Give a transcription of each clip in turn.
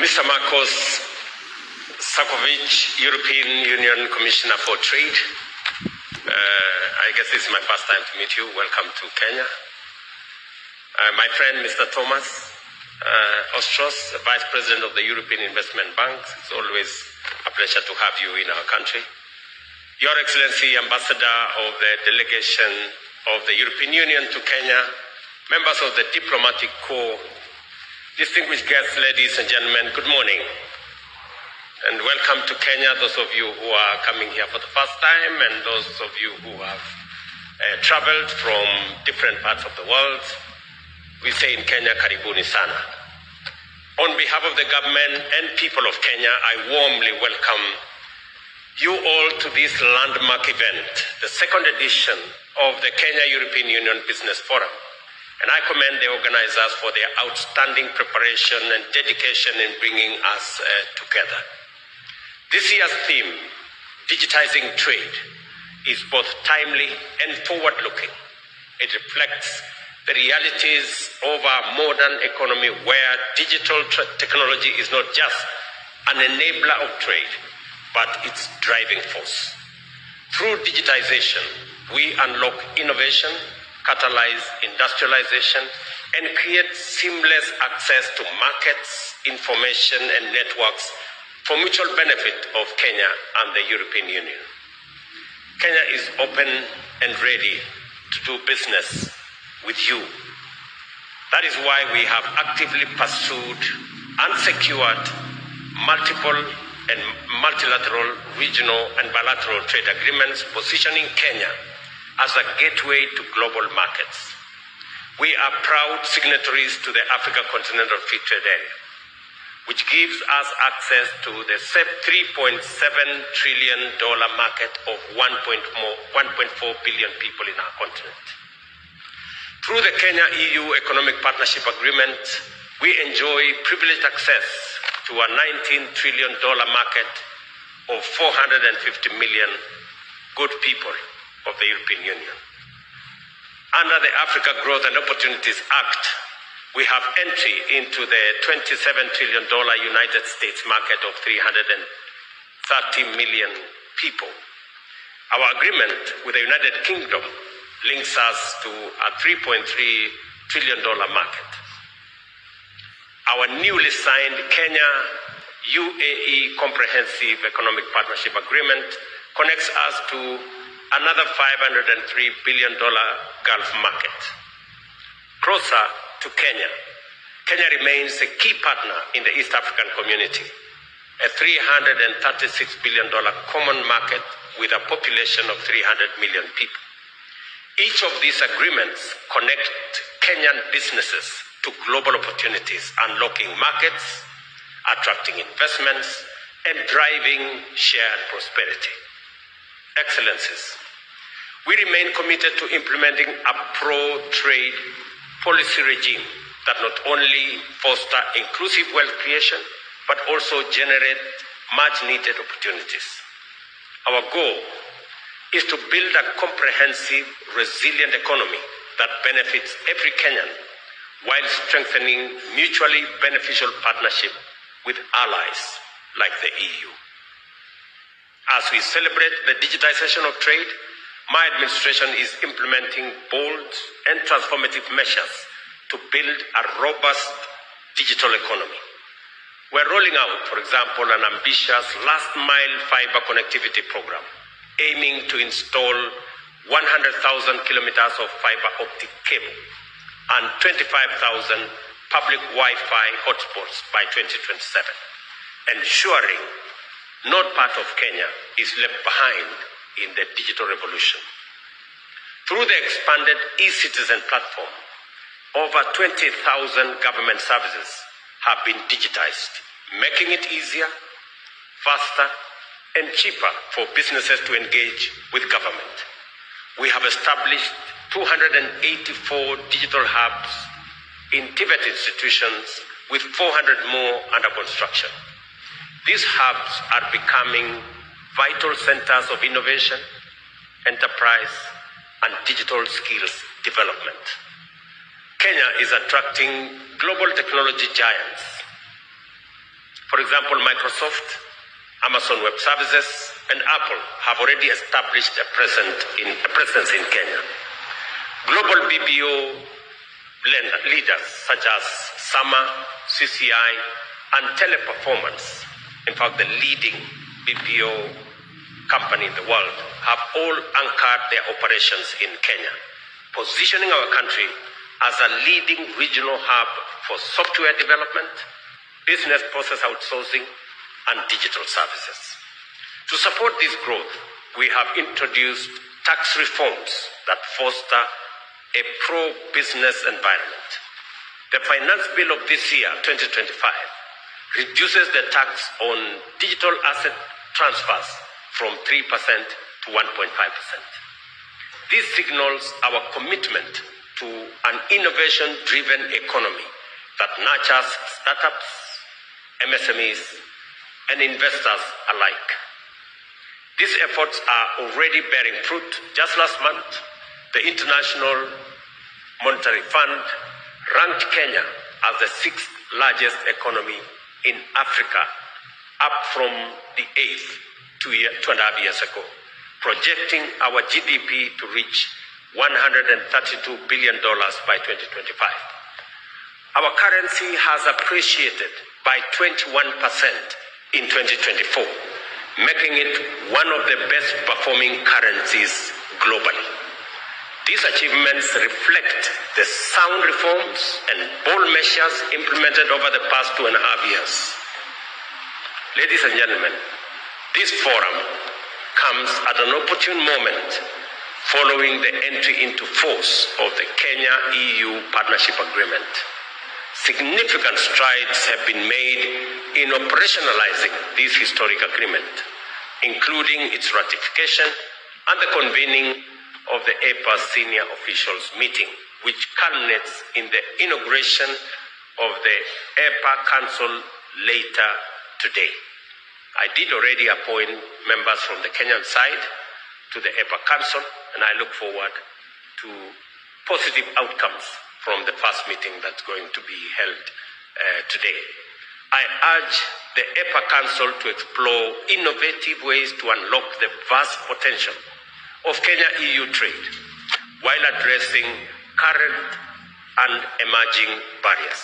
Mr. Marcos Saccovic, European Union Commissioner for Trade. I guess this is my first time to meet you. Welcome to Kenya. My friend, Mr. Thomas Ostros, Vice President of the European Investment Bank. It's always a pleasure to have you in our country. Your Excellency, Ambassador of the Delegation of the European Union to Kenya, members of the Diplomatic Corps, distinguished guests, ladies and gentlemen, good morning. And welcome to Kenya, those of you who are coming here for the first time and those of you who have traveled from different parts of the world. We say in Kenya, Karibuni Sana. On behalf of the government and people of Kenya, I warmly welcome you all to this landmark event, the second edition of the Kenya European Union Business Forum. And I commend the organizers for their outstanding preparation and dedication in bringing us together. This year's theme, digitizing trade, is both timely and forward-looking. It reflects the realities of our modern economy where digital technology is not just an enabler of trade, but its driving force. Through digitization, we unlock innovation, catalyze industrialization, and create seamless access to markets, information, and networks for mutual benefit of Kenya and the European Union. Kenya is open and ready to do business with you. That is why we have actively pursued and secured multiple and multilateral, regional, and bilateral trade agreements, positioning Kenya as a gateway to global markets. We are proud signatories to the Africa Continental Free Trade Area, which gives us access to the $3.7 trillion market of 1.4 billion people in our continent. Through the Kenya-EU Economic Partnership Agreement, we enjoy privileged access to a $19 trillion market of 450 million good people of the European Union. Under the Africa Growth and Opportunities Act, we have entry into the $27 trillion United States market of 330 million people. Our agreement with the United Kingdom links us to a $3.3 trillion market. Our newly signed Kenya-UAE Comprehensive Economic Partnership Agreement connects us to another $503 billion Gulf market. Closer to Kenya, Kenya remains a key partner in the East African community, a $336 billion common market with a population of 300 million people. Each of these agreements connect Kenyan businesses to global opportunities, unlocking markets, attracting investments, and driving shared prosperity. Excellencies, we remain committed to implementing a pro-trade policy regime that not only foster inclusive wealth creation, but also generate much-needed opportunities. Our goal is to build a comprehensive, resilient economy that benefits every Kenyan while strengthening mutually beneficial partnership with allies like the EU. As we celebrate the digitization of trade, my administration is implementing bold and transformative measures to build a robust digital economy. We're rolling out, for example, an ambitious last-mile fiber connectivity program, aiming to install 100,000 kilometers of fiber optic cable and 25,000 public Wi-Fi hotspots by 2027, ensuring no part of Kenya is left behind in the digital revolution. Through the expanded e-citizen platform, over 20,000 government services have been digitized, making it easier, faster, and cheaper for businesses to engage with government. We have established 284 digital hubs in Tibet institutions, with 400 more under construction. These hubs are becoming vital centers of innovation, enterprise, and digital skills development. Kenya is attracting global technology giants For example, Microsoft, Amazon Web Services, and Apple have already established a presence in Kenya. Global BPO leaders such as Sama, CCI, and Teleperformance, in fact the leading BPO company in the world, have all anchored their operations in Kenya, positioning our country as a leading regional hub for software development, business process outsourcing, and digital services. To support this growth, we have introduced tax reforms that foster a pro-business environment. The finance bill of this year, 2025, reduces the tax on digital asset transfers from 3% to 1.5%. This signals our commitment to an innovation-driven economy that nurtures startups, MSMEs, and investors alike. These efforts are already bearing fruit. Just last month, the International Monetary Fund ranked Kenya as the 6th largest economy in Africa, up from the 8th 2.5 years ago, projecting our GDP to reach $132 billion by 2025. Our currency has appreciated by 21% in 2024, making it one of the best performing currencies globally. These achievements reflect the sound reforms and bold measures implemented over the past 2.5 years. Ladies and gentlemen, this forum comes at an opportune moment following the entry into force of the Kenya-EU Partnership Agreement. Significant strides have been made in operationalizing this historic agreement, including its ratification and the convening of the EPA Senior Officials Meeting, which culminates in the inauguration of the EPA Council later today. I did already appoint members from the Kenyan side to the EPA Council, and I look forward to positive outcomes from the first meeting that's going to be held today. I urge the EPA Council to explore innovative ways to unlock the vast potential of Kenya-EU trade while addressing current and emerging barriers.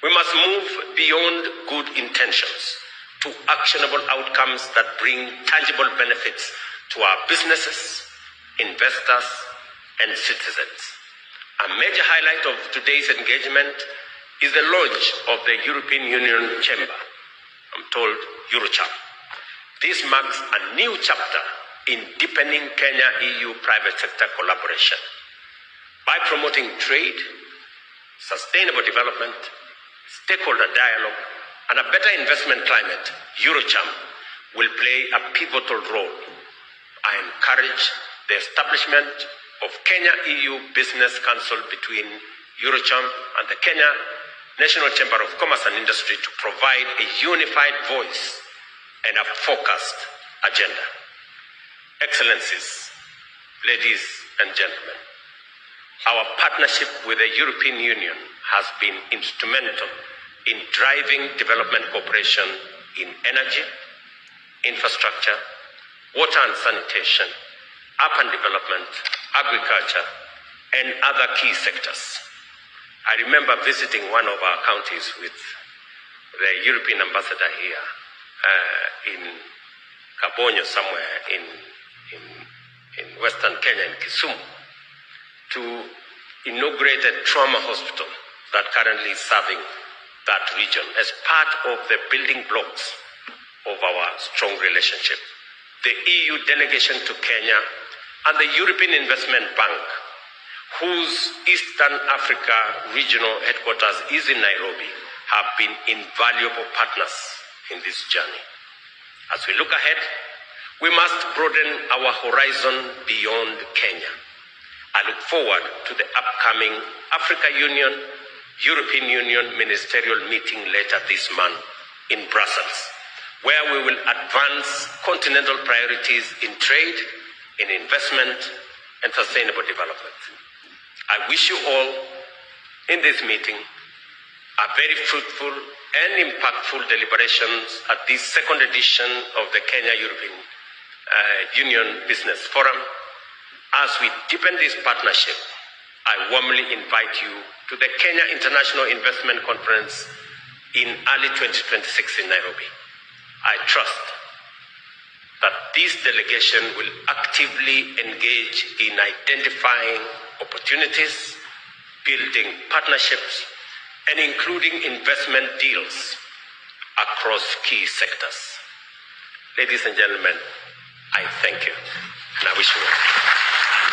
We must move beyond good intentions to actionable outcomes that bring tangible benefits to our businesses, investors, and citizens. A major highlight of today's engagement is the launch of the European Union Chamber, I'm told Eurocham. This marks a new chapter in deepening Kenya-EU private sector collaboration. By promoting trade, sustainable development, stakeholder dialogue, and a better investment climate, Eurocham will play a pivotal role. I encourage the establishment of Kenya-EU Business Council between Eurocham and the Kenya National Chamber of Commerce and Industry to provide a unified voice and a focused agenda. Excellencies, ladies and gentlemen, our partnership with the European Union has been instrumental in driving development cooperation in energy, infrastructure, water and sanitation, urban development, agriculture, and other key sectors. I remember visiting one of our counties with the European ambassador here in Kabonyo, somewhere in Western Kenya, in Kisumu, to inaugurate a trauma hospital that currently is serving that region as part of the building blocks of our strong relationship. The EU delegation to Kenya and the European Investment Bank, whose Eastern Africa regional headquarters is in Nairobi, have been invaluable partners in this journey. As we look ahead, we must broaden our horizon beyond Kenya. I look forward to the upcoming Africa Union, European Union ministerial meeting later this month in Brussels, where we will advance continental priorities in trade, in investment, and sustainable development. I wish you all in this meeting a very fruitful and impactful deliberations at this second edition of the Kenya European Union Business Forum. As we deepen this partnership, I warmly invite you to the Kenya International Investment Conference in early 2026 in Nairobi. I trust that this delegation will actively engage in identifying opportunities, building partnerships, and including investment deals across key sectors. Ladies and gentlemen, I thank you, and I wish you well.